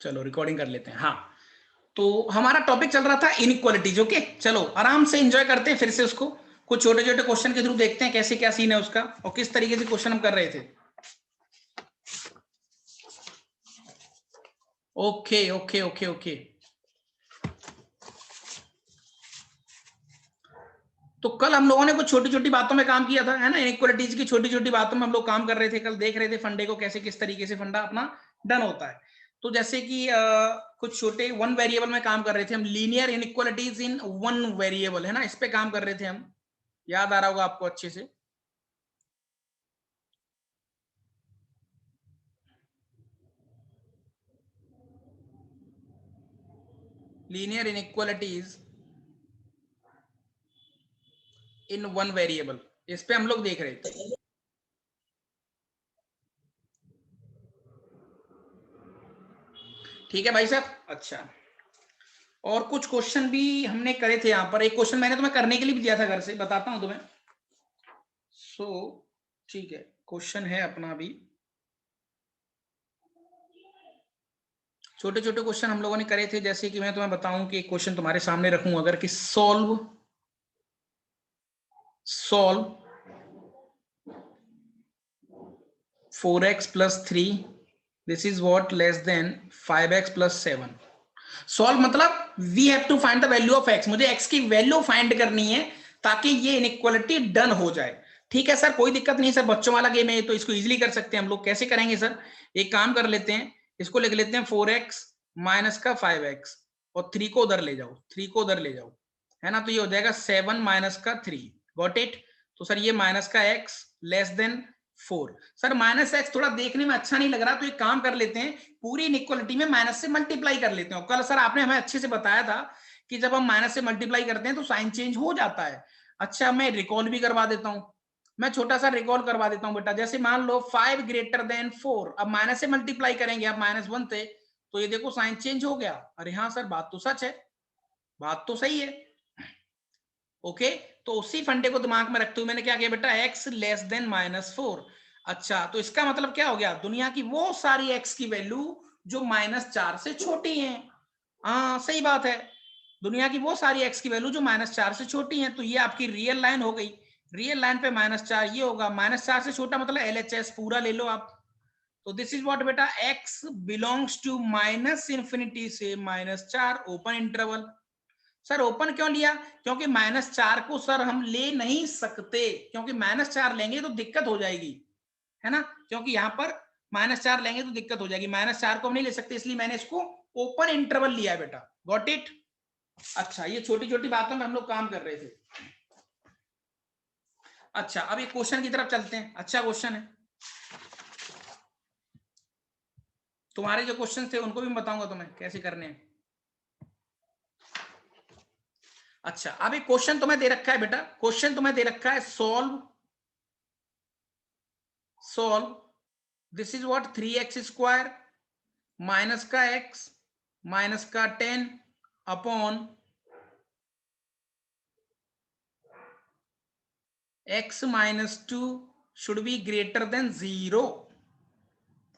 चलो रिकॉर्डिंग कर लेते हैं। हाँ, तो हमारा टॉपिक चल रहा था इनइक्वालिटीज। ओके, चलो आराम से एंजॉय करते हैं फिर से उसको, कुछ छोटे छोटे क्वेश्चन के थ्रू देखते हैं कैसे क्या सीन है उसका और किस तरीके से क्वेश्चन हम कर रहे थे। ओके ओके ओके ओके, तो कल हम लोगों ने कुछ छोटी छोटी बातों में काम किया था, है ना, इनइक्वालिटीज की छोटी छोटी बातों में हम लोग काम कर रहे थे। कल देख रहे थे फंडे को कैसे किस तरीके से फंडा अपना डन होता है। तो जैसे कि कुछ छोटे वन वेरिएबल में काम कर रहे थे हम, linear inequalities in one variable, है ना, इस पे काम कर रहे थे हम। याद आ रहा होगा आपको अच्छे से। Linear inequalities in one variable, इस पे हम लोग देख रहे थे। ठीक है भाई साहब, अच्छा। और कुछ क्वेश्चन भी हमने करे थे यहाँ पर। एक क्वेश्चन मैंने तुम्हें करने के लिए भी दिया था घर से, बताता हूं तुम्हें। सो ठीक है, क्वेश्चन है अपना भी, छोटे छोटे क्वेश्चन हम लोगों ने करे थे। जैसे कि मैं तुम्हें बताऊं कि एक क्वेश्चन तुम्हारे सामने रखूं अगर, कि solve 4x plus 3 this is what less than 5x plus 7। Solve मतलब we have to find the value of x, मुझे x की वैल्यू फाइंड करनी है ताकि ये इनइक्वालिटी डन हो जाए। ठीक है सर, कोई दिक्कत नहीं सर, बच्चों वाला गेम है तो इसको इजीली कर सकते हैं हम लोग। कैसे करेंगे सर, एक काम कर लेते हैं, इसको लिख लेते हैं 4x माइनस का 5x और 3 को उधर ले जाओ, 3 को उधर ले जाओ, है ना, तो ये हो जाएगा 7 माइनस का 3। Got it. तो सर ये माइनस का x less than 4। Sir minus x थोड़ा देखने में अच्छा नहीं लग रहा, तो एक काम कर लेते हैं, पूरी इनइक्वालिटी में माइनस से मल्टीप्लाई कर लेते हैं। कल सर आपने हमें अच्छे से बताया था कि जब हम माइनस से मल्टीप्लाई करते हैं तो साइन चेंज हो जाता है। अच्छा, मैं रिकॉल भी करवा देता हूं, मैं छोटा सा रिकॉल करवा देता हूं बेटा। जैसे मान लो 5 ग्रेटर देन 4, अब माइनस से मल्टीप्लाई करेंगे, अब -1 थे तो ये देखो साइन चेंज हो गया। अरे हाँ सर, बात तो सच है, बात तो सही है। ओके, तो उसी फंडे को दिमाग में रखते हुए मैंने क्या किया बेटा, x लेस देन -4। अच्छा, तो इसका मतलब क्या हो गया, दुनिया की वो सारी x की वैल्यू जो -4 से छोटी है। हाँ सही बात है, दुनिया की वो सारी x की वैल्यू जो -4 से छोटी है। तो ये आपकी रियल लाइन हो गई, रियल लाइन पे -4 ये होगा, -4 से छोटा मतलब LHS पूरा ले लो आप। तो दिस इज व्हाट बेटा, x बिलोंग्स टू -∞ से -4 ओपन इंटरवल। सर ओपन क्यों लिया, क्योंकि -4 को सर हम ले नहीं सकते, क्योंकि -4 लेंगे तो दिक्कत हो जाएगी, है ना, क्योंकि यहां पर -4 लेंगे तो दिक्कत हो जाएगी, -4 को हम नहीं ले सकते, इसलिए मैंने इसको ओपन इंटरवल लिया बेटा। Got it. अच्छा, ये छोटी छोटी बातों में हम लोग काम कर रहे थे। अच्छा, अब एक क्वेश्चन की तरफ चलते हैं। अच्छा क्वेश्चन है, तुम्हारे जो क्वेश्चन थे उनको भी मैं बताऊंगा तुम्हें कैसे करने हैं। अच्छा, अब एक क्वेश्चन तुम्हें दे रखा है बेटा, क्वेश्चन तुम्हें दे रखा है solve this is what 3x square minus का x माइनस का 10 upon x -2 should be greater than 0।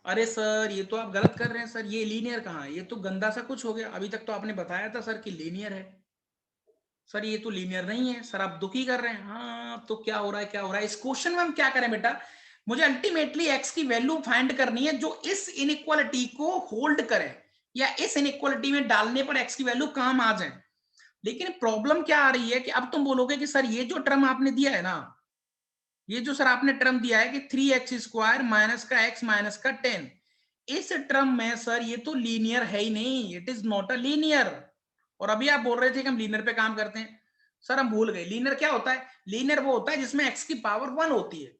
अरे सर ये तो आप गलत कर रहे हैं सर, ये लीनियर कहाँ है, ये तो गंदा सा कुछ हो गया। अभी तक तो आपने बताया था सर कि लीनियर है। सर ये तो लीनियर नहीं है सर, आप दुखी कर रहे हैं। हाँ तो क्या हो रहा है, क्या हो रहा है इस क्वेश्चन में, हम क्या करें बेटा, मुझे अल्टीमेटली x की वैल्यू फाइंड करनी है जो इस इनइक्वालिटी को होल्ड करे, या इस इनइक्वालिटी में डालने पर x की वैल्यू काम आ जाए। लेकिन प्रॉब्लम क्या आ रही है कि अब तुम बोलोगे कि सर ये जो टर्म आपने दिया है ना, ये जो सर आपने टर्म दिया है कि 3x स्क्वायर माइनस का x माइनस का 10, इस टर्म में सर ये तो लीनियर है ही नहीं, it is not a linear. और अभी आप बोल रहे थे कि हम लीनियर पे काम करते हैं, सर हम भूल गए लीनियर क्या होता है। लीनियर वो होता है जिसमें x की पावर 1 होती है।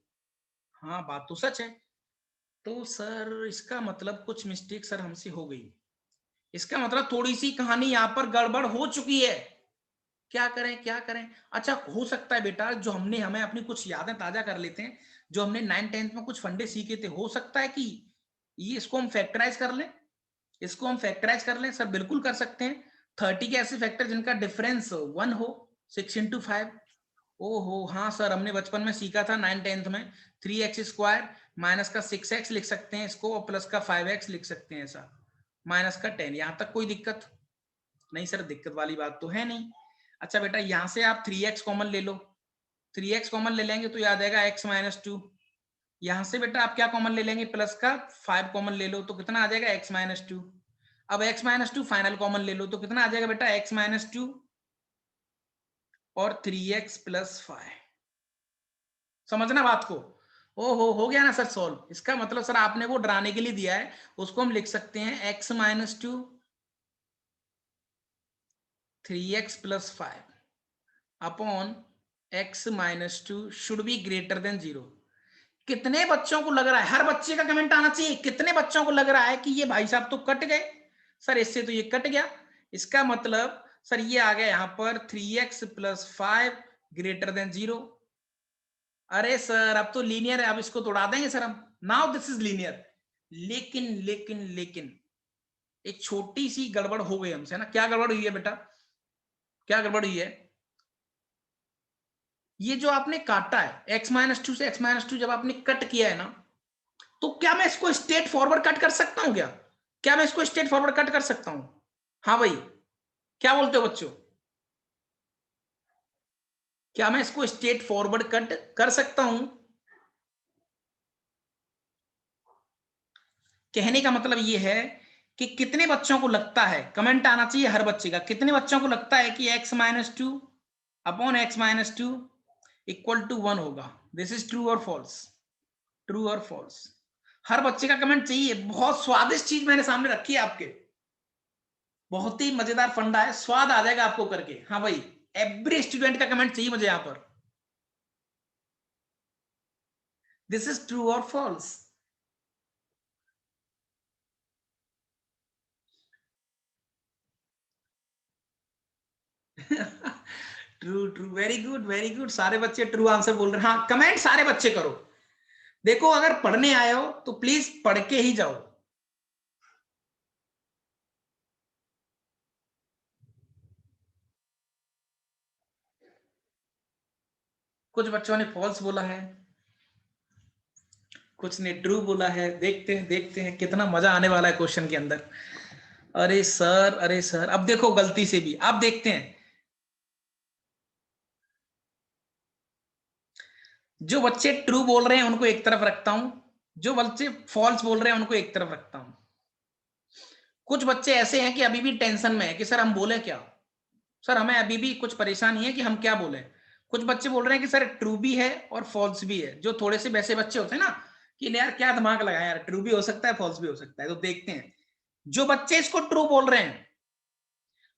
हाँ बात तो सच है। तो सर इसका मतलब कुछ मिस्टेक सर हमसे हो गई, इसका मतलब थोड़ी सी कहानी यहाँ पर गड़बड़ हो चुकी है। क्या करें क्या करें। अच्छा, हो सकता है बेटा जो हमने, हमें अपनी कुछ यादें ताजा कर लेते हैं, जो हमने 9th-10th में कुछ फंडे सीखे थे, हो सकता है कि ये इसको हम फैक्टराइज कर लें, इसको हम फैक्टराइज कर लें। सर बिल्कुल कर सकते हैं। 30 के ऐसे फैक्टर जिनका डिफरेंस 1 हो, 6 into 5। ओहो हाँ सर, हमने बचपन में सीखा था 9th-10th में, 3x स्क्वायर माइनस का 6x लिख सकते हैं इसको और प्लस का 5x लिख सकते हैं ऐसा। माइनस का 10, यहां तक कोई दिक्कत नहीं सर? दिक्कत वाली बात तो है नहीं। अच्छा बेटा यहां से आप 3x कॉमन ले लो, 3x कॉमन ले लेंगे तो याद आएगा x माइनस 2। यहां से बेटा आप क्या कॉमन ले लेंगे? प्लस का 5 कॉमन ले लो तो कितना आ जाएगा? x minus 2। अब x माइनस 2 फाइनल कॉमन ले लो तो कितना आ जाएगा बेटा? x माइनस 2 और 3x प्लस 5। समझना बात को? ओ हो गया ना सर सॉल्व? इसका मतलब सर आपने वो डराने के लिए दिया है, उसको हम लिख सकते हैं x minus 2 3x plus 5 upon x minus 2 should be greater than 0। कितने बच्चों को लग रहा है, हर बच्चे का कमेंट आना चाहिए, कितने बच्चों को लग रहा है कि ये भाई साहब तो कट गए सर, इससे तो ये कट गया, इसका मतलब सर ये आ गया यहां पर 3x प्लस 5 ग्रेटर देन 0। अरे सर अब तो लीनियर है, अब इसको तोड़ा देंगे सर हम, नाउ दिस इज लीनियर। लेकिन लेकिन लेकिन एक छोटी सी गड़बड़ हो गई हमसे ना। क्या गड़बड़ हुई है बेटा? क्या गड़बड़ हुई है? ये जो आपने काटा है x माइनस 2 से x माइनस 2 जब आपने कट किया है ना, तो क्या मैं इसको स्ट्रेट फॉरवर्ड कट कर सकता हूं क्या? क्या मैं इसको स्ट्रेट फॉरवर्ड कट कर सकता हूं? हाँ भाई, क्या बोलते हो बच्चों? क्या मैं इसको स्ट्रेट फॉरवर्ड कट कर सकता हूं? कहने का मतलब ये है कि कितने बच्चों को लगता है, कमेंट आना चाहिए हर बच्चे का, कितने बच्चों को लगता है कि x minus 2 upon x minus 2 equal to 1 होगा? दिस इज ट्रू और फॉल्स? ट्रू और फॉल्स? हर बच्चे का कमेंट चाहिए। बहुत स्वादिष्ट चीज मैंने सामने रखी है आपके, बहुत ही मजेदार फंडा है, स्वाद आ जाएगा आपको करके। हाँ भाई, एवरी स्टूडेंट का कमेंट चाहिए मुझे यहां पर। दिस इज ट्रू और false? True true, very good very good, सारे बच्चे ट्रू आंसर बोल रहे हैं। हाँ कमेंट सारे बच्चे करो। देखो अगर पढ़ने आए हो तो प्लीज पढ़ के ही जाओ। कुछ बच्चों ने फॉल्स बोला है, कुछ ने ट्रू बोला है। देखते हैं कितना मजा आने वाला है क्वेश्चन के अंदर। अरे सर, अरे सर, अब देखो गलती से भी, अब देखते हैं। जो बच्चे ट्रू बोल रहे हैं उनको एक तरफ रखता हूं, जो बच्चे फॉल्स बोल रहे हैं उनको एक तरफ रखता हूं। कुछ बच्चे ऐसे हैं कि अभी भी टेंशन में है कि सर हम बोले क्या, सर हमें अभी भी कुछ परेशानी है कि हम क्या बोले। कुछ बच्चे बोल रहे हैं कि सर ट्रू भी है और फॉल्स भी है। जो थोड़े से वैसे बच्चे होते हैं ना कि यार क्या दिमाग लगाया यार, ट्रू भी हो सकता है फॉल्स भी हो सकता है। तो देखते हैं, जो बच्चे इसको ट्रू बोल रहे हैं,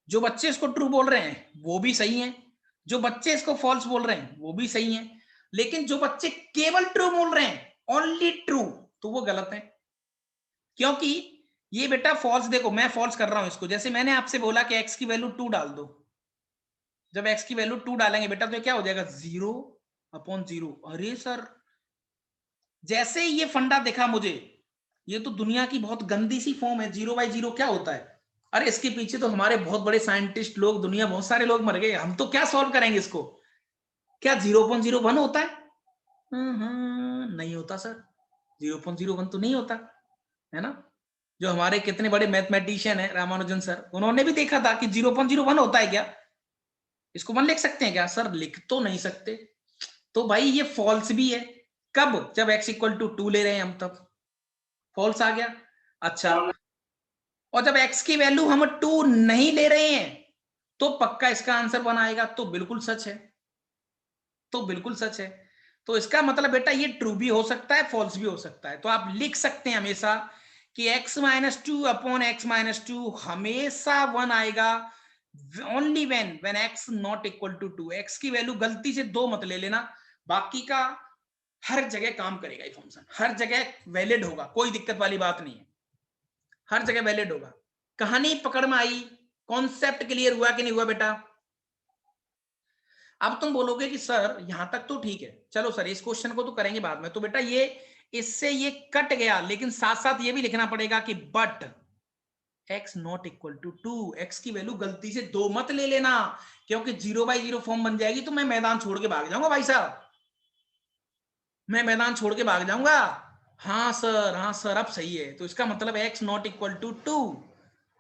जो बच्चे इसको ट्रू बोल रहे हैं वो भी सही है, जो बच्चे इसको फॉल्स बोल रहे हैं वो भी सही है। लेकिन जो बच्चे केवल ट्रू बोल रहे हैं, ओनली ट्रू, तो वो गलत है। क्योंकि ये बेटा फॉल्स, देखो मैं फॉल्स कर रहा हूं इसको। जैसे मैंने आपसे बोला कि x की वैल्यू 2 डाल दो, जब x की वैल्यू 2 डालेंगे बेटा तो क्या हो जाएगा? 0 अपॉन 0। अरे सर, जैसे ही ये फंडा देखा मुझे, ये तो दुनिया की बहुत गंदी सी फॉर्म है। 0/0 क्या होता है? अरे इसके पीछे तो हमारे बहुत बड़े साइंटिस्ट लोग, दुनिया बहुत सारे लोग मर गए, हम तो क्या सॉल्व करेंगे इसको? क्या 0.01 होता है? नहीं होता सर, 0.01 तो नहीं होता है ना। जो हमारे कितने बड़े मैथमेटिशियन है रामानुजन सर, उन्होंने भी देखा था कि 0.01 होता है क्या? इसको 1 लिख सकते हैं क्या? सर लिख तो नहीं सकते। तो भाई ये फॉल्स भी है। कब? जब x इक्वल टू 2 ले रहे हैं हम, तब फॉल्स आ गया। अच्छा, और जब x की वैल्यू हम 2 नहीं ले रहे हैं तो पक्का इसका आंसर 1 आएगा। तो बिल्कुल सच है, तो बिल्कुल सच है। तो इसका मतलब बेटा ये ट्रू भी हो सकता है, फॉल्स भी हो सकता है। तो आप लिख सकते हैं हमेशा कि x minus 2 upon x minus 2 हमेशा 1 आएगा, only when x not equal to 2। x की वैल्यू गलती से 2 मत ले लेना, बाकी का हर जगह काम करेगा ये फंक्शन, हर जगह वैलिड होगा, कोई दिक्कत वाली बात नहीं है, हर जगह वैलिड होगा। कहानी पकड़ में आई? कॉन्सेप्ट क्लियर हुआ कि नहीं हुआ बेटा? अब तुम बोलोगे कि सर यहां तक तो ठीक है, चलो सर इस क्वेश्चन को तो करेंगे बाद में। तो बेटा ये इससे ये कट गया, लेकिन साथ साथ ये भी लिखना पड़ेगा कि but x not equal to 2, x की वैल्यू गलती से 2 मत ले लेना, क्योंकि 0/0 फॉर्म बन जाएगी तो मैं मैदान छोड़ के भाग जाऊंगा भाई साहब, मैं मैदान छोड़ के भाग जाऊंगा। हाँ सर, हाँ सर, अब सही है। तो इसका मतलब x नॉट इक्वल टू 2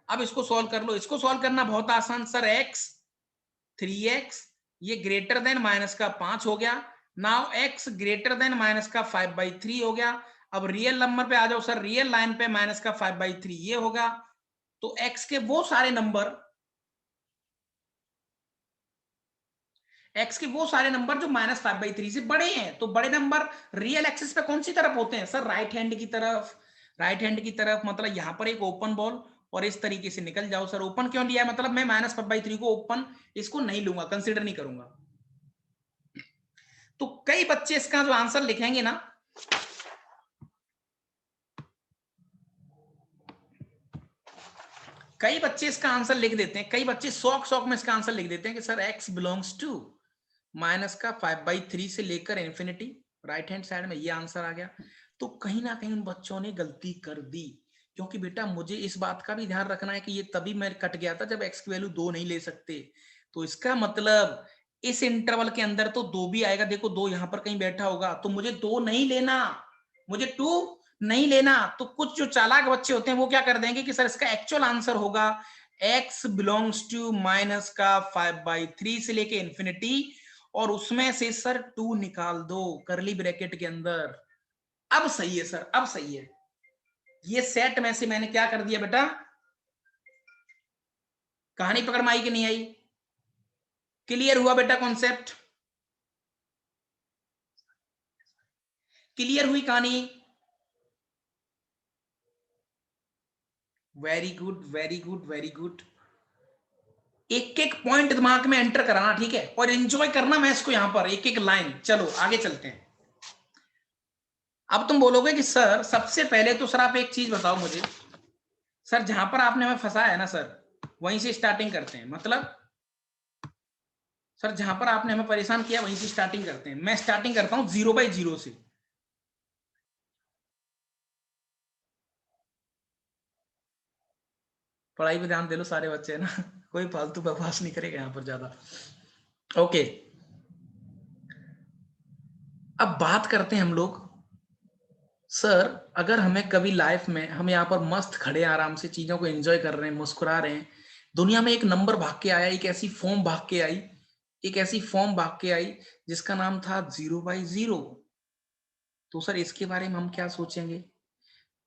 अब इसको सॉल्व कर लो, इसको सॉल्व करना बहुत आसान सर। x 3x ये ग्रेटर देन माइनस का 5 हो गया। Now x greater than minus का 5/3 हो गया। अब रियल नंबर पे आ जाओ सर, रियल लाइन पे माइनस का 5/3 ये होगा। तो x के वो सारे नंबर, x के वो सारे नंबर जो -5/3 से बड़े हैं, तो बड़े नंबर रियल एक्सिस पे कौन सी तरफ होते हैं सर? राइट हैंड की तरफ। राइट हैंड की तरफ मतलब यहां पर एक ओपन बॉल और इस तरीके से निकल जाओ सर। ओपन क्यों लिया है? मतलब मैं -5/3 को ओपन इसको नहीं लूंगा, कंसिडर नहीं करूंगा। तो कई बच्चे इसका जो आंसर लिखेंगे ना, कई बच्चे इसका आंसर लिख देते हैं, कई बच्चे शौक में इसका आंसर लिख देते हैं कि sir x belongs to minus का 5/3 से लेकर इन्फिनिटी, राइट हैंड साइड में ये आंसर आ गया। तो कहीं ना कहीं उन बच्चों ने गलती कर दी, क्योंकि बेटा मुझे इस बात का भी ध्यान रखना है कि ये तभी मैं कट गया था जब x की वैल्यू 2 नहीं ले सकते। तो इसका मतलब इस इंटरवल के अंदर तो 2 भी आएगा। देखो 2 यहां पर कहीं बैठा होगा, तो मुझे 2 नहीं लेना, मुझे 2 नहीं लेना। तो कुछ जो चालाक बच्चे होते हैं वो क्या कर देंगे कि सर इसका एक्चुअल आंसर होगा x बिलोंग्स टू माइनस का 5/3 से लेके इन्फिनिटी, और उसमें से सर 2 निकाल दो करली ब्रैकेट के अंदर। अब सही है सर, अब सही है। ये सेट में से मैंने क्या कर दिया बेटा, कहानी पकड़ में आई कि नहीं आई? क्लियर हुआ बेटा कॉन्सेप्ट? क्लियर हुई कहानी? Very good very good very good. एक एक पॉइंट दिमाग में एंटर कराना, ठीक है, और एंजॉय करना मैं इसको यहां पर एक एक लाइन। चलो आगे चलते हैं। अब तुम बोलोगे कि सर सबसे पहले तो सर आप एक चीज बताओ मुझे, सर जहां पर आपने हमें फंसाया है ना सर, वहीं से स्टार्टिंग करते हैं। मतलब सर जहां पर आपने हमें परेशान किया वहीं से स्टार्टिंग करते हैं। मैं स्टार्टिंग करता हूं 0/0 से। पढ़ाई पे ध्यान दे लो सारे बच्चे, है ना कोई फालतू बकवास नहीं करेगा यहाँ पर ज्यादा। ओके, अब बात करते हैं हम लोग। सर अगर हमें कभी लाइफ में, हम यहाँ पर मस्त खड़े आराम से चीजों को एंजॉय कर रहे हैं, मुस्कुरा रहे हैं, दुनिया में एक नंबर भाग के आया, एक ऐसी फॉर्म भाग के आई, एक ऐसी फॉर्म भाग के आई जिसका नाम था 0/0। तो सर इसके बारे में हम क्या सोचेंगे?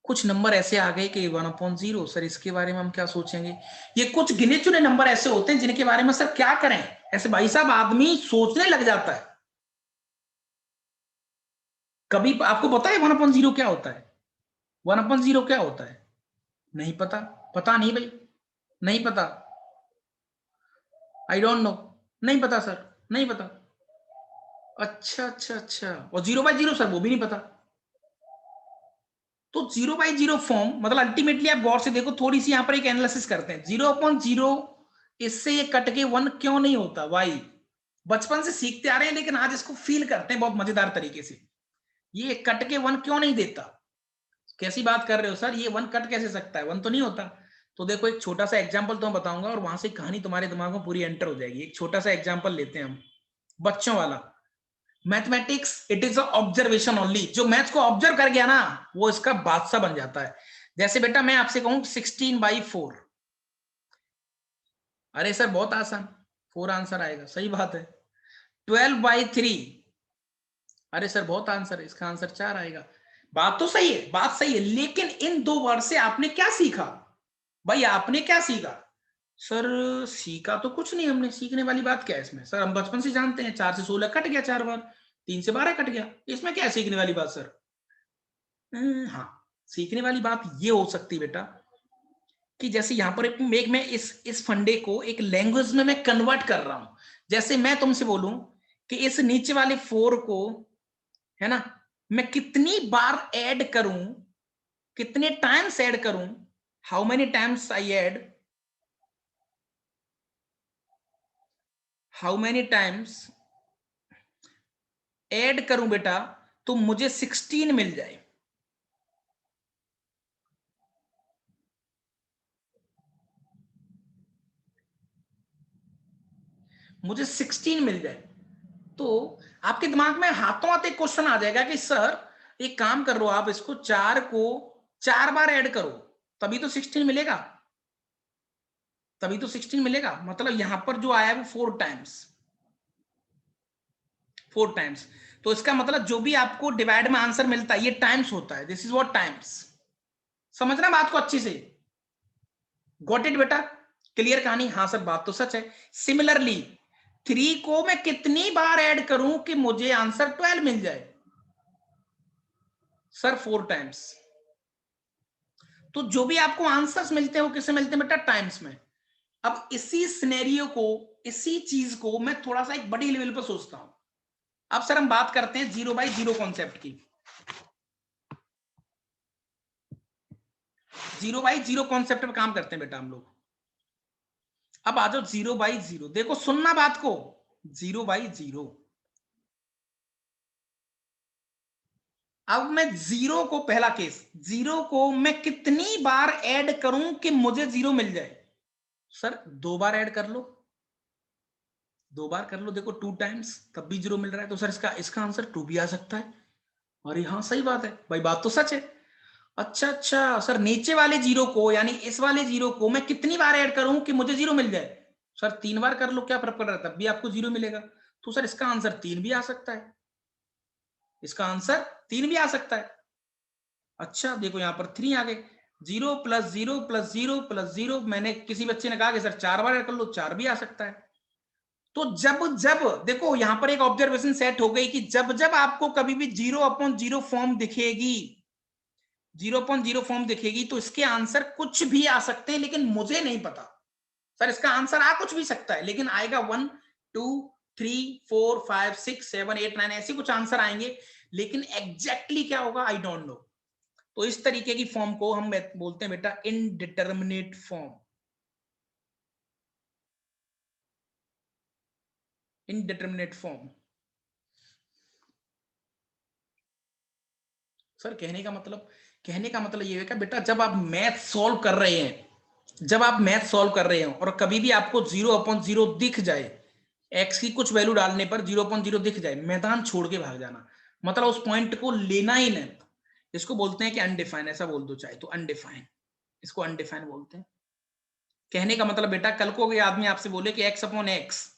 कुछ नंबर ऐसे आ गए कि 1/0, सर इसके बारे में हम क्या सोचेंगे? ये कुछ गिने चुने नंबर ऐसे होते हैं जिनके बारे में सर क्या करें, ऐसे भाई साहब आदमी सोचने लग जाता है। कभी आपको पता है 1/0 क्या होता है? 1/0 क्या होता है? नहीं पता? पता नहीं भाई, नहीं पता। आई डोंट नो, नहीं पता सर, नहीं पता। अच्छा अच्छा अच्छा, और 0/0 सर वो भी नहीं पता। तो 0/0 फॉर्म मतलब अल्टीमेटली आप गौर से देखो, थोड़ी सी यहां पर एक एनालिसिस करते हैं। 0/0 इससे ये कट के 1 क्यों नहीं होता? वाई? बचपन से सीखते आ रहे हैं, लेकिन आज इसको फील करते हैं बहुत मजेदार तरीके से। ये कट के 1 क्यों नहीं देता? कैसी बात कर रहे हो सर, ये 1 कट कैसे सकता है? 1 तो नहीं होता। तो देखो एक छोटा सा एग्जाम्पल तो मैं बताऊंगा और वहां से कहानी तुम्हारे दिमाग में पूरी एंटर हो जाएगी। एक छोटा सा एग्जाम्पल लेते हैं हम, बच्चों वाला। Mathematics it is observation only. जो मैथ्स को ऑब्जर्व कर गया ना, वो इसका बादशाह बन जाता है। जैसे बेटा मैं आपसे कहूं 16/4, अरे सर बहुत आसान, 4 आंसर आएगा, सही बात है। 12/3, अरे सर बहुत आंसर है, इसका आंसर 4 आएगा। बात तो सही है, बात सही है, लेकिन इन 2 वर्ड से आपने क्या सीखा? भाई आपने क्या सीखा? सर सीखा तो कुछ नहीं हमने, सीखने वाली बात क्या है इसमें? सर हम बचपन से जानते हैं 4 से 16 कट गया 4 बार, 3 से 12 कट गया, इसमें क्या है सीखने वाली बात सर? हाँ, सीखने वाली बात ये हो सकती है बेटा कि जैसे यहां पर एक मैं इस फंडे को एक लैंग्वेज में मैं कन्वर्ट कर रहा हूं। जैसे मैं तुमसे बोलूं कि इस नीचे वाले 4 को, है ना, मैं कितनी बार ऐड करूं, कितने टाइम्स ऐड करूं, how many times I add, how many times add करूं बेटा, तो मुझे 16 मिल जाए। मुझे 16 मिल जाए, तो आपके दिमाग में हाथों हाथ एक क्वेश्चन आ जाएगा कि सर एक काम कर लो, आप इसको 4 को 4 बार ऐड करो, तभी तो 16 मिलेगा। तभी तो 16 मिलेगा। मतलब यहां पर जो आया है वो 4 टाइम्स, 4 टाइम्स। तो इसका मतलब जो भी आपको डिवाइड में आंसर मिलता है ये टाइम्स होता है। This is what times. समझना बात को अच्छे से। गॉट इट बेटा? क्लियर कहानी? हाँ सर बात तो सच है। सिमिलरली 3 को मैं कितनी बार ऐड करूं कि मुझे आंसर 12 मिल जाए? Sir 4 times. तो जो भी आपको आंसर्स मिलते हैं वो किससे मिलते हैं बेटा? टाइम्स में। अब इसी सिनेरियो को, इसी चीज को मैं थोड़ा सा एक बड़ी लेवल पर सोचता हूं। अब सर हम बात करते हैं 0/0 कॉन्सेप्ट की। 0/0 कॉन्सेप्ट पे काम करते हैं बेटा हम लोग। अब आ जाओ 0/0। देखो सुनना बात को, 0/0। अब मैं जीरो को, पहला केस, जीरो को मैं कितनी बार ऐड करूं कि मुझे 0 मिल जाए? सर 2 बार ऐड कर लो, 2 बार कर लो। देखो 2 टाइम्स, तब भी 0 मिल रहा है। तो सर इसका इसका आंसर 2 भी आ सकता है। अरे हाँ सही बात है भाई, बात तो सच है। अच्छा अच्छा सर, नीचे वाले 0 को यानी इस वाले 0 को मैं कितनी बार ऐड करूं कि मुझे 0 मिल जाए? सर 3 बार कर लो, क्या फर्क पड़ रहा है, तब भी आपको 0 मिलेगा। तो सर इसका आंसर 3 भी आ सकता है। इसका आंसर 3 भी आ सकता है। अच्छा देखो यहां पर 3 आ गए। 0 + 0 + 0 + 0, मैंने किसी बच्चे ने कहा कि सर 4 बार ऐड कर लो, 4 भी आ सकता है। तो जब जब देखो यहां पर एक ऑब्जर्वेशन सेट हो गई कि जब जब आपको कभी भी 0/0 फॉर्म दिखेगी, 0/0 फॉर्म दिखेगी, तो इसके आंसर कुछ भी आ सकते हैं, लेकिन मुझे नहीं पता। सर इसका आंसर आ कुछ भी सकता है, लेकिन आएगा 1 2 3 4 5 6 7 8 9 ऐसे कुछ आंसर आएंगे, लेकिन एग्जैक्टली क्या होगा आई डोंट नो। तो इस तरीके की फॉर्म को हम बोलते हैं बेटा indeterminate form. Indeterminate form. Sir कहने का मतलब ये है कि बेटा जब आप मैथ सॉल्व कर रहे हैं, जब आप मैथ सॉल्व कर रहे हो और कभी भी आपको 0/0 दिख जाए, एक्स की कुछ वैल्यू डालने पर 0/0 दिख जाए, मैदान छोड़ के भाग जाना। मतलब उस पॉइंट को लेना ही नहीं। इसको बोलते हैं कि अनडिफाइन, ऐसा बोल दो चाहे तो, अनडिफाइन। इसको अनडिफाइन बोलते हैं। कहने का मतलब बेटा कल को कोई आदमी आपसे बोले कि x/x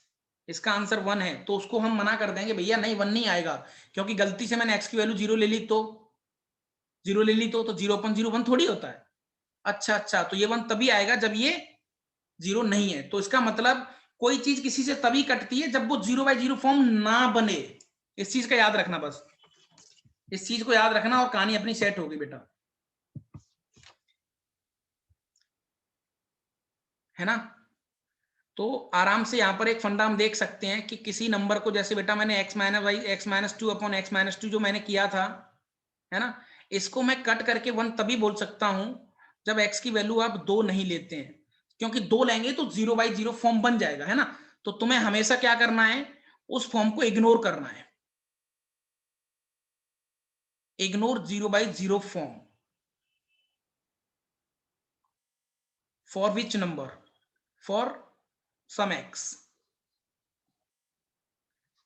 इसका आंसर 1 है, तो उसको हम मना कर देंगे भैया नहीं 1 नहीं आएगा, क्योंकि गलती से मैंने x की वैल्यू 0 ले ली तो, 0 ले ली तो 0/0 1 थोड़ी होता है। अच्छा अच्छा, तो ये 1 तभी आएगा जब ये 0 नहीं है। तो इसका मतलब कोई चीज किसी से तभी कटती है जब वो 0/0 फॉर्म ना बने। इस चीज का याद रखना, बस इस चीज को याद रखना और कहानी अपनी सेट होगी बेटा, है ना। तो आराम से यहाँ पर एक फंडा हम देख सकते हैं कि किसी नंबर को, जैसे बेटा मैंने x-2/x-2 जो मैंने किया था, है ना, इसको मैं कट करके 1 तभी बोल सकता हूं जब x की वैल्यू आप 2 नहीं लेते हैं, क्योंकि 2 लेंगे तो 0/0 फॉर्म बन जाएगा, है ना। तो तुम्हें हमेशा क्या करना है, उस फॉर्म को इग्नोर करना है। Ignore 0/0 form for which number, for some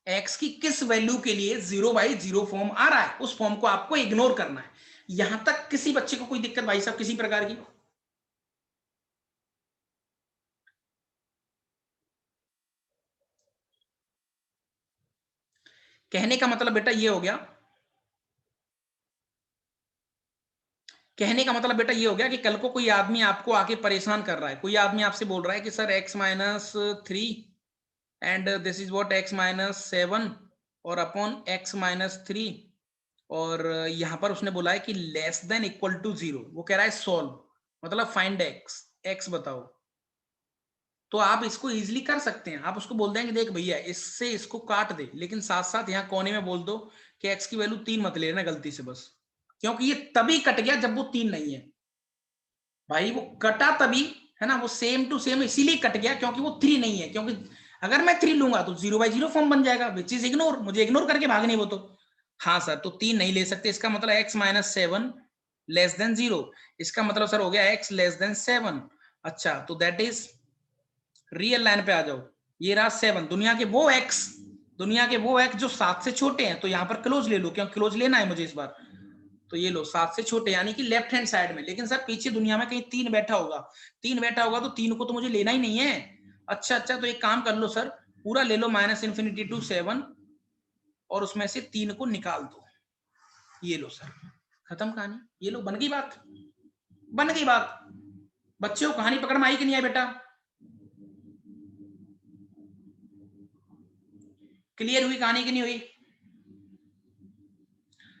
x की किस वैल्यू के लिए 0/0 फॉर्म आ रहा है, उस फॉर्म को आपको इग्नोर करना है। यहां तक किसी बच्चे को कोई दिक्कत भाई साहब किसी प्रकार की? कहने का मतलब बेटा ये हो गया, कहने का मतलब बेटा ये हो गया कि कल को कोई आदमी आपको आके परेशान कर रहा है, कोई आदमी आपसे बोल रहा है कि sir x-3 and this is what x-7 और अपॉन x-3, और यहां पर उसने बोला है कि लेस देन इक्वल टू 0, वो कह रहा है सॉल्व, मतलब फाइंड x बताओ। तो आप इसको इजीली कर सकते हैं, आप उसको बोल देंगे देख भैया इससे इसको काट दे, लेकिन साथ साथ यहाँ कोने में बोल दो कि x की वैल्यू 3 मत लेना गलती से बस, क्योंकि ये तभी कट गया जब वो 3 नहीं है। भाई वो कटा तभी, है ना, वो सेम टू सेम इसीलिए कट गया क्योंकि वो 3 नहीं है, क्योंकि अगर मैं 3 लूंगा तो 0/0 फॉर्म बन जाएगा, विच इज इग्नोर, मुझे इग्नोर करके भागने वो तो। हाँ सर, तो 3 नहीं ले सकते, इसका मतलब x-7 लेस देन 0, इसका मतलब सर हो गया x लेस देन 7। अच्छा, तो दैट इज रियल लाइन पे आ जाओ, ये रहा 7, दुनिया के वो x जो 7 से छोटे हैं, तो यहाँ पर क्लोज ले लो, क्यों क्लोज लेना है मुझे इस बार। तो ये लो 7 से छोटे यानी कि लेफ्ट हैंड साइड में। लेकिन सर पीछे दुनिया में कहीं 3 बैठा होगा, 3 बैठा होगा तो 3 को तो मुझे लेना ही नहीं है। अच्छा तो एक काम कर लो सर, पूरा ले लो -∞ to 7 और उसमें से 3 को निकाल दो। ये लो सर, खत्म कहानी। ये लो, बन गई बात, बन गई बात। बच्चों कहानी पकड़ में आई कि नहीं आई बेटा? क्लियर हुई कहानी कि नहीं हुई?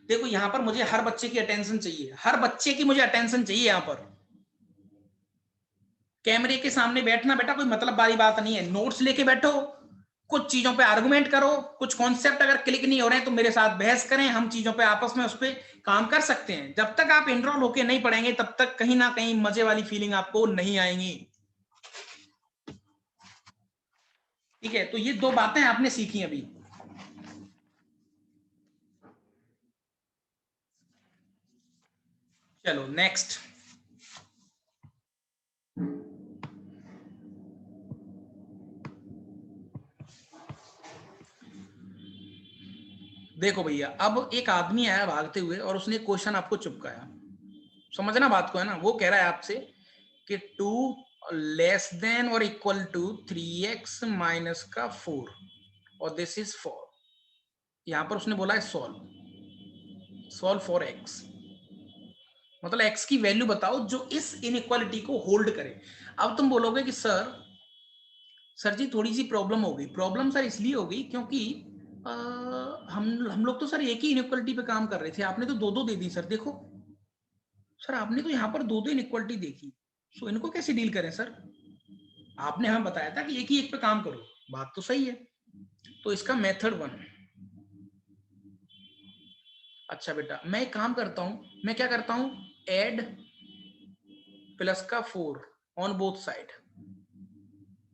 देखो यहां पर मुझे हर बच्चे की अटेंशन चाहिए, हर बच्चे की मुझे अटेंशन चाहिए। यहां पर कैमरे के सामने बैठना बेटा कोई मतलब वाली बात नहीं है। नोट्स लेके बैठो, कुछ चीजों पे आर्गुमेंट करो, कुछ कॉन्सेप्ट अगर क्लिक नहीं हो रहे हैं तो मेरे साथ बहस करें, हम चीजों पे आपस में उस पर काम कर सकते हैं। जब तक आप एनरोल होके नहीं पढ़ेंगे तब तक कहीं ना कहीं मजे वाली फीलिंग आपको नहीं आएंगी। ठीक है, तो ये 2 बातें आपने सीखी अभी। चलो नेक्स्ट। देखो भैया, अब एक आदमी आया भागते हुए और उसने क्वेश्चन आपको चिपकाया। समझना बात को है ना। वो कह रहा है आपसे कि 2 लेस देन और इक्वल टू 3x माइनस का 4 और दिस इज 4। यहां पर उसने बोला है सॉल्व फॉर x, मतलब x की वैल्यू बताओ जो इस इनइक्वालिटी को होल्ड करे। अब तुम बोलोगे कि सर जी थोड़ी सी प्रॉब्लम हो गई। प्रॉब्लम सर इसलिए हो गई क्योंकि हम लोग तो सर एक ही इनइक्वालिटी पे काम कर रहे थे, आपने तो 2-2 दे दी सर। देखो सर आपने तो यहाँ पर 2-2 इनइक्वालिटी देखी, सो इनको कैसे डील करें सर? आपने हमें बताया था कि एक ही एक पे काम करो, बात तो सही है। तो इसका मेथड 1, अच्छा बेटा मैं एक काम करता हूं, मैं क्या करता हूं, ऐड प्लस का 4 ऑन बोथ साइड।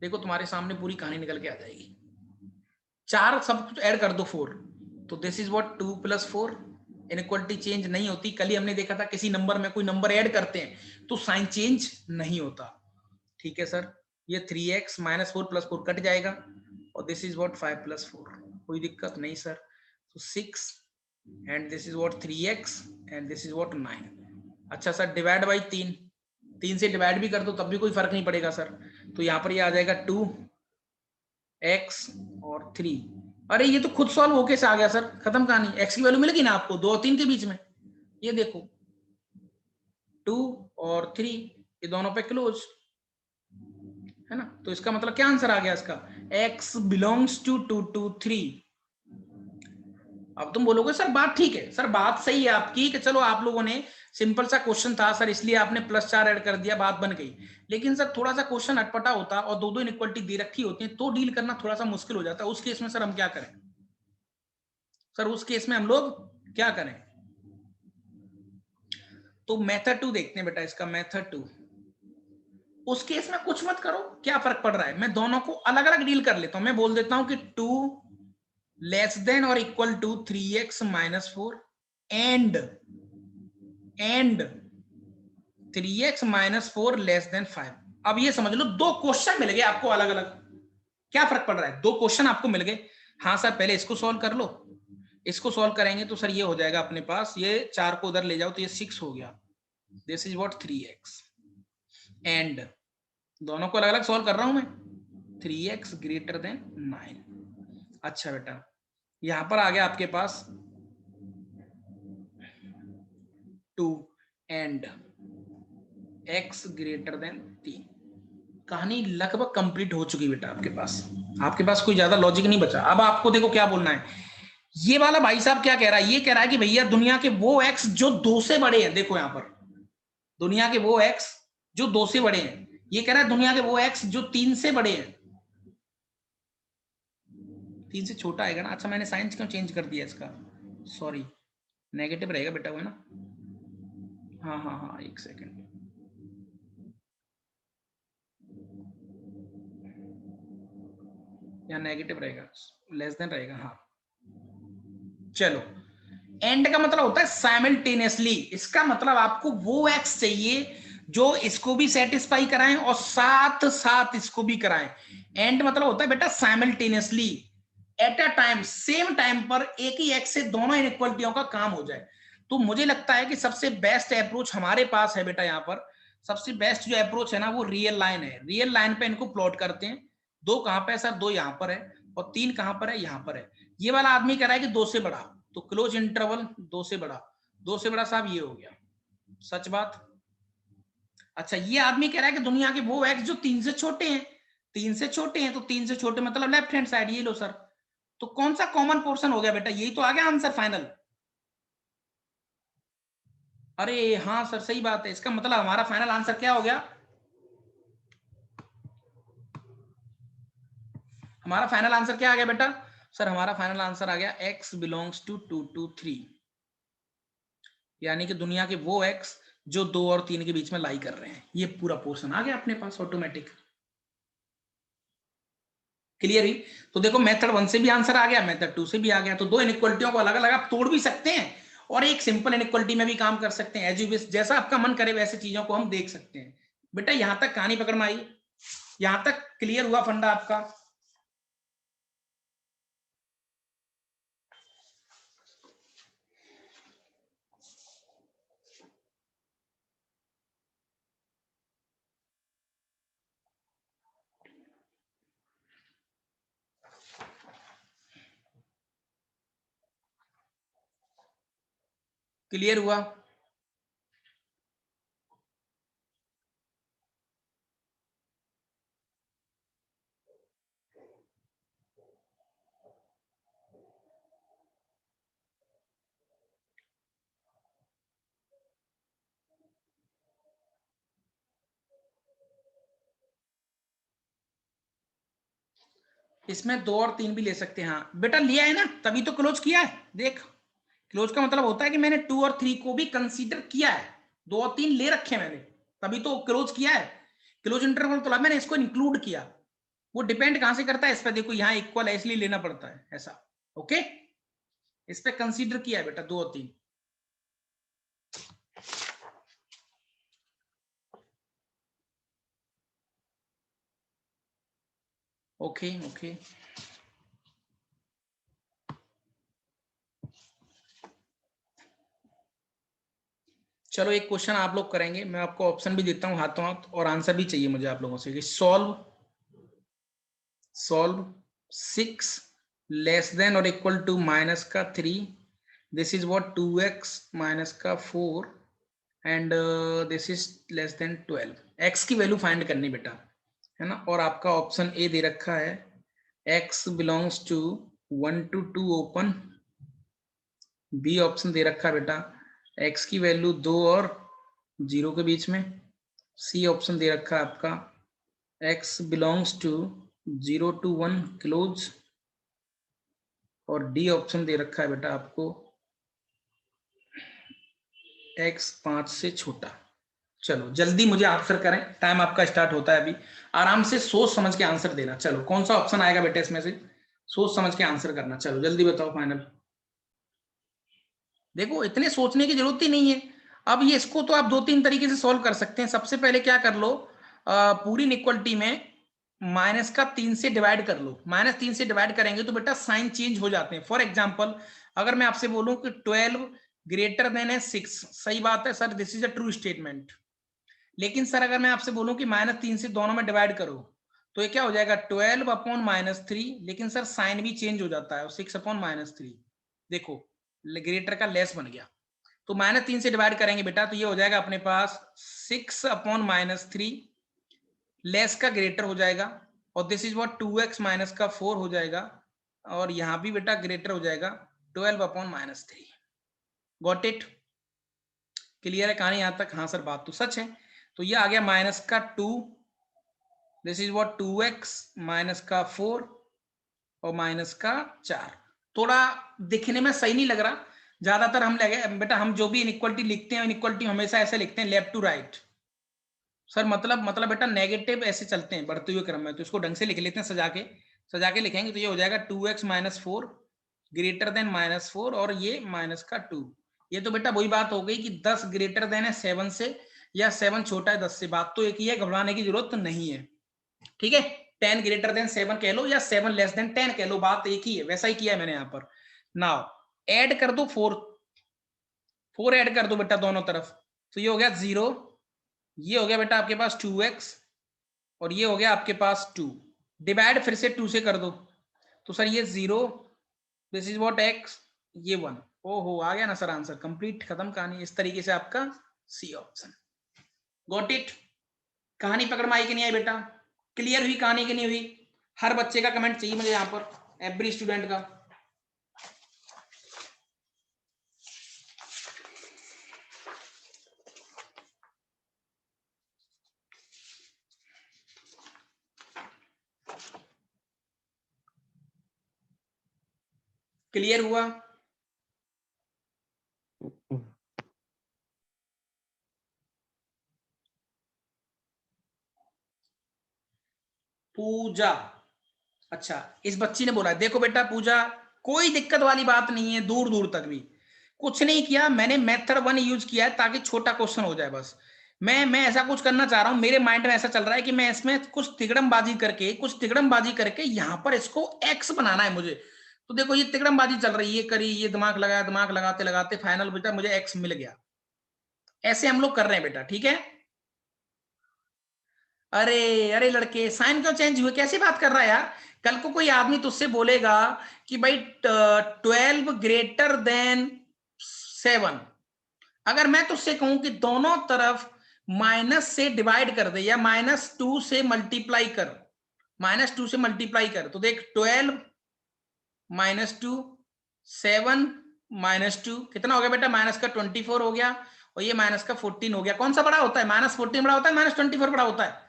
देखो तुम्हारे सामने पूरी कहानी निकल के आ जाएगी। 4 सब कुछ ऐड कर दो 4, तो this is what 2 + 4। Inequality change नहीं होती। कल ही हमने देखा था किसी नंबर में कोई नंबर ऐड करते हैं तो साइन चेंज नहीं होता। ठीक है सर, ये 3x - 4 + 4 कट जाएगा और दिस इज व्हाट 5 + 4। कोई दिक्कत नहीं सर। तो 6 and this is what 3x and this is what 9। अच्छा सर डिवाइड बाई 3 से डिवाइड भी कर दो तब भी कोई फर्क नहीं पड़ेगा सर। तो यहाँ पर ये आ जाएगा 2x और 3। अरे ये तो खुद सॉल्व होके से आ गया सर, खत्म कहानी। x की वैल्यू मिलेगी ना आपको 2 और 3 के बीच में। ये देखो 2 और 3 ये दोनों पे क्लोज है ना। तो इसका मतलब क्या आंसर आ गया इसका, x बिलोंग्स टू 2 to 3। अब तुम बोलोगे सर बात ठीक है, सर बात सही है आपकी कि चलो आप लोगों ने सिंपल सा क्वेश्चन था सर इसलिए आपने +4 ऐड कर दिया, बात बन गई। लेकिन सर थोड़ा सा क्वेश्चन अटपटा होता और 2-2 इनइक्वालिटी दे रखी होती है तो डील करना थोड़ा सा मुश्किल हो जाता है। उस केस में सर हम क्या करें? सर उस केस में हम लोग क्या करें? तो मेथड 2 देखते हैं बेटा, इसका मेथड 2। उस केस में कुछ मत करो, क्या फर्क पड़ रहा है, मैं दोनों को अलग अलग डील कर लेता हूं। मैं बोल देता हूं कि 2 लेस देन और equal to 3x - 4 and 3x - 4 less than 5। अब ये समझ लो 2 क्वेश्चन मिल गए आपको अलग अलग। क्या फर्क पड़ रहा है, 2 क्वेश्चन आपको मिल गए। हाँ सर पहले इसको सॉल्व कर लो, इसको सॉल्व करेंगे तो सर ये हो जाएगा अपने पास, ये 4 को उधर ले जाओ तो ये 6 हो गया, this is what 3x and दोनों को अलग अलग सॉल्व कर रहा हूं मैं, 3x ग्रेटर देन 9। अच्छा बेटा यहां पर आ गया आपके पास 2 एंड x ग्रेटर देन 3। कहानी लगभग कंप्लीट हो चुकी बेटा आपके पास कोई ज्यादा लॉजिक नहीं बचा। अब आपको देखो क्या बोलना है। ये वाला भाई साहब क्या कह रहा है, ये कह रहा है कि भैया दुनिया के वो x जो 2 से बड़े हैं, देखो यहां पर दुनिया के वो x जो 2 से बड़े हैं, ये कह रहा है दुनिया के वो x जो 3 से बड़े हैं। 3 से छोटा आएगा ना। अच्छा मैंने साइंस क्यों चेंज कर दिया इसका, सॉरी नेगेटिव रहेगा बेटा वो है ना। हाँ हाँ हाँ एक सेकेंड, यहाँ नेगेटिव रहेगा, लेस देन रहेगा। हाँ चलो, एंड का मतलब होता है साइमल्टेनियसली। इसका मतलब आपको वो एक्स चाहिए जो इसको भी सेटिस्फाई कराएं और साथ साथ इसको भी कराएं। एंड मतलब होता है बेटा simultaneously, at a time, same time पर एक ही एक्स से दोनों इनइक्वालिटियों का काम हो जाए। तो मुझे लगता है कि सबसे बेस्ट अप्रोच हमारे पास है बेटा, यहाँ पर सबसे बेस्ट जो अप्रोच है ना वो रियल लाइन है। रियल लाइन पे इनको प्लॉट करते हैं। 2 कहां पे है सर? 2 यहाँ पर है और 3 कहां पर है? यहाँ पर है। ये वाला आदमी कह रहा है कि 2 से बड़ा, तो क्लोज इंटरवल 2 से बड़ा, 2 से बड़ा साहब ये हो गया, सच बात। अच्छा, ये आदमी कह रहा है कि दुनिया के वो एक्स जो 3 से छोटे हैं, 3 से छोटे हैं, तो 3 से छोटे मतलब लेफ्ट हैंड साइड, ये लो सर। तो कौन सा कॉमन पोर्शन हो गया बेटा? यही तो आ गया आंसर फाइनल। अरे हाँ सर, सही बात है। इसका मतलब हमारा फाइनल आंसर क्या हो गया? हमारा फाइनल आंसर क्या आ गया बेटा? सर हमारा फाइनल आंसर आ गया x बिलोंग्स टू 2 to 3, यानी कि दुनिया के वो x जो 2 और 3 के बीच में लाई कर रहे हैं। ये पूरा पोर्शन आ गया अपने पास ऑटोमेटिक। क्लियर ही? तो देखो मेथड 1 से भी आंसर आ गया, मेथड 2 से भी आ गया। तो 2 इनइक्वालिटियों को अलग अलग आप तोड़ भी सकते हैं और एक सिंपल इनइक्वालिटी में भी काम कर सकते हैं। एज यू विश, जैसा आपका मन करे वैसे चीजों को हम देख सकते हैं। बेटा यहां तक कहानी पकड़ में आई? यहां तक क्लियर हुआ फंडा आपका? क्लियर हुआ? इसमें 2 और 3 भी ले सकते हैं। हाँ बेटा लिया है ना, तभी तो क्लोज किया है। देख, क्लोज का मतलब होता है कि मैंने 2 और 3 को भी कंसीडर किया है, 2 और 3 ले रखे मैंने, तभी तो क्लोज किया है। क्लोज इंटरवल तो मैंने इसको इंक्लूड किया। वो डिपेंड कहां से करता है? इस पर देखो, यहाँ इक्वल है इसलिए लेना पड़ता है ऐसा। ओके, इस पे कंसीडर किया है बेटा 2 और 3। ओके ओके, चलो एक क्वेश्चन आप लोग करेंगे, मैं आपको ऑप्शन भी देता हूँ हाथों हाथ, और आंसर भी चाहिए मुझे आप लोगों से। सॉल्व सॉल्व 6 लेस देन और इक्वल टू माइनस का 3, this is what 2x minus का 4 and this is less than 12। x की वैल्यू फाइंड करनी बेटा, है ना। और आपका ऑप्शन ए दे रखा है x belongs to 1 to 2 open, B option दे रखा है बेटा x की वैल्यू 2 और 0 के बीच में, सी ऑप्शन दे रखा है आपका x belongs to 0 to 1 close, और डी ऑप्शन दे रखा है बेटा आपको x 5 से छोटा। चलो जल्दी मुझे आंसर करें, टाइम आपका स्टार्ट होता है अभी। आराम से सोच समझ के आंसर देना। चलो कौन सा ऑप्शन आएगा बेटा इसमें से? सोच समझ के आंसर करना। चलो जल्दी बताओ फाइनल। देखो इतने सोचने की जरूरत ही नहीं है। अब ये इसको तो आप 2-3 तरीके से सॉल्व कर सकते हैं। सबसे पहले क्या कर लो, पूरी इनइक्वालिटी में माइनस का 3 से डिवाइड कर लो। माइनस 3 से डिवाइड करेंगे तो बेटा साइन चेंज हो जाते हैं। फॉर एग्जाम्पल अगर मैं आपसे बोलूं कि 12 ग्रेटर देन है 6, सही बात है sir, this is a true statement. लेकिन सर अगर मैं आपसे बोलूं कि -3 से दोनों में डिवाइड करो तो ये क्या हो जाएगा 12 अपॉन -3, लेकिन सर साइन भी चेंज हो जाता है, 6 अपॉन -3। देखो ग्रेटर का लेस बन गया। तो -3 से डिवाइड करेंगे बेटा तो ये हो जाएगा अपने पास 6 अपॉन -3, लेस का ग्रेटर हो जाएगा, और this is what 2x minus का 4 हो जाएगा, और यहां भी बेटा ग्रेटर हो जाएगा 12 अपॉन -3। Got it? क्लियर है कहानी यहां तक? हाँ सर बात तो सच है। तो ये आ गया माइनस का 2, this is what 2x minus का 4 और माइनस का 4। थोड़ा दिखने में सही नहीं लग रहा, ज्यादातर हम लगे बेटा, हम जो भी इनइक्वालिटी लिखते हैं इनइक्वालिटी हमेशा ऐसे लिखते हैं लेफ्ट टू राइट। सर मतलब बेटा नेगेटिव ऐसे चलते हैं बढ़ते हुए क्रम में, तो इसको ढंग से लिख लेते हैं सजा के लिखेंगे तो ये हो जाएगा 2x माइनस 4 ग्रेटर देन -4 और ये माइनस का 2। ये तो बेटा वही बात हो गई कि 10 ग्रेटर देन है 7 से या 7 छोटा है 10 से। बात तो एक ही है, घबराने की जरूरत नहीं है। ठीक है, 10 ग्रेटर देन 7 कह लो या 7 लेस देन 10 कह लो, बात एक ही है। वैसा ही किया है मैंने यहाँ पर। नाउ ऐड कर दो 4, 4 ऐड कर दो बेटा दोनों तरफ, तो ये हो गया 0, ये हो गया बेटा आपके पास 2x, और ये हो गया आपके पास 2। डिवाइड फिर से 2 से कर दो, तो सर ये 0, दिस इज व्हाट x, ये 1। ओहो, आ गया ना सर आंसर, कंप्लीट, खत्म कहानी। इस तरीके से आपका सी ऑप्शन। Got it? कहानी पकड़ में आई कि नहीं आई बेटा? क्लियर हुई कहानी कि नहीं हुई? हर बच्चे का कमेंट चाहिए मुझे यहाँ पर, एवरी स्टूडेंट का। क्लियर हुआ? पूजा, अच्छा इस बच्ची ने बोला, देखो बेटा पूजा, कोई दिक्कत वाली बात नहीं है, दूर दूर तक भी कुछ नहीं किया मैंने, मेथड 1 यूज किया है ताकि छोटा क्वेश्चन हो जाए बस। मैं ऐसा कुछ करना चाह रहा हूं, मेरे माइंड में ऐसा चल रहा है कि मैं इसमें कुछ तिकड़मबाजी करके यहां पर इसको एक्स बनाना है मुझे। तो देखो ये तिकड़मबाजी चल रही है, ये करी, ये दिमाग लगाया, दिमाग लगाते लगाते फाइनल बेटा मुझे एक्स मिल गया। ऐसे हम लोग कर रहे हैं बेटा, ठीक है? अरे अरे लड़के, साइन क्यों चेंज हुए, कैसी बात कर रहा है यार? कल को कोई आदमी तुझसे बोलेगा कि भाई 12 ग्रेटर देन 7, अगर मैं तुझसे कहूं कि दोनों तरफ माइनस से डिवाइड कर दे या -2 से मल्टीप्लाई कर, -2 से मल्टीप्लाई कर, तो देख 12 -2, 7 -2 कितना हो गया बेटा? माइनस का 24 हो गया, और ये माइनस का 14 हो गया। कौन सा बड़ा होता है? -14 बड़ा होता है, -24 बड़ा होता है?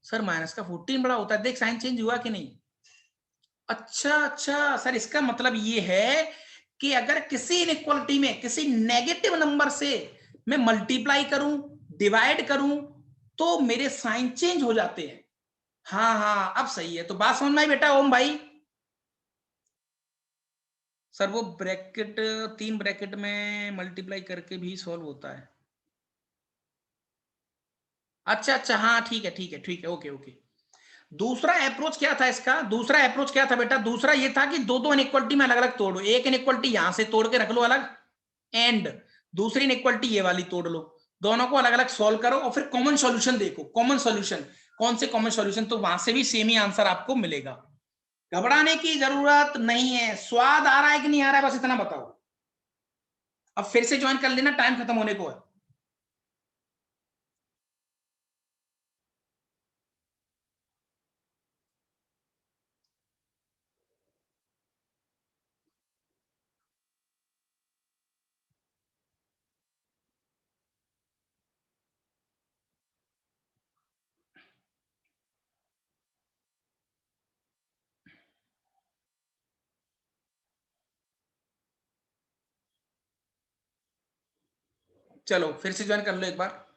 सर माइनस का 14 बड़ा होता है। देख साइन चेंज हुआ कि नहीं? अच्छा अच्छा सर, इसका मतलब ये है कि अगर किसी इनइक्वालिटी में किसी नेगेटिव नंबर से मैं मल्टीप्लाई करूं, डिवाइड करूं, तो मेरे साइन चेंज हो जाते हैं। हाँ हाँ, अब सही है। तो बात समझ में आई बेटा ओम भाई? सर वो ब्रैकेट, 3 ब्रैकेट में मल्टीप्लाई करके भी सॉल्व होता है। अच्छा अच्छा, हाँ ठीक है ठीक है ठीक है, ओके ओके। दूसरा अप्रोच क्या था इसका? दूसरा अप्रोच क्या था बेटा? दूसरा ये था कि दो दो इनइक्वालिटी में अलग अलग तोड़ो, एक इनइक्वालिटी यहां से तोड़ के रख लो अलग, एंड दूसरी इनइक्वालिटी ये वाली तोड़ लो, दोनों को अलग अलग सॉल्व करो, और फिर कॉमन सॉल्यूशन देखो। कॉमन सॉल्यूशन कौन से? कॉमन सॉल्यूशन, तो वहां से भी सेम ही आंसर आपको मिलेगा। घबराने की जरूरत नहीं है। स्वाद आ रहा है कि नहीं आ रहा है, बस इतना बताओ। अब फिर से ज्वाइन कर लेना, टाइम खत्म होने को है। चलो फिर से ज्वाइन कर लो एक बार।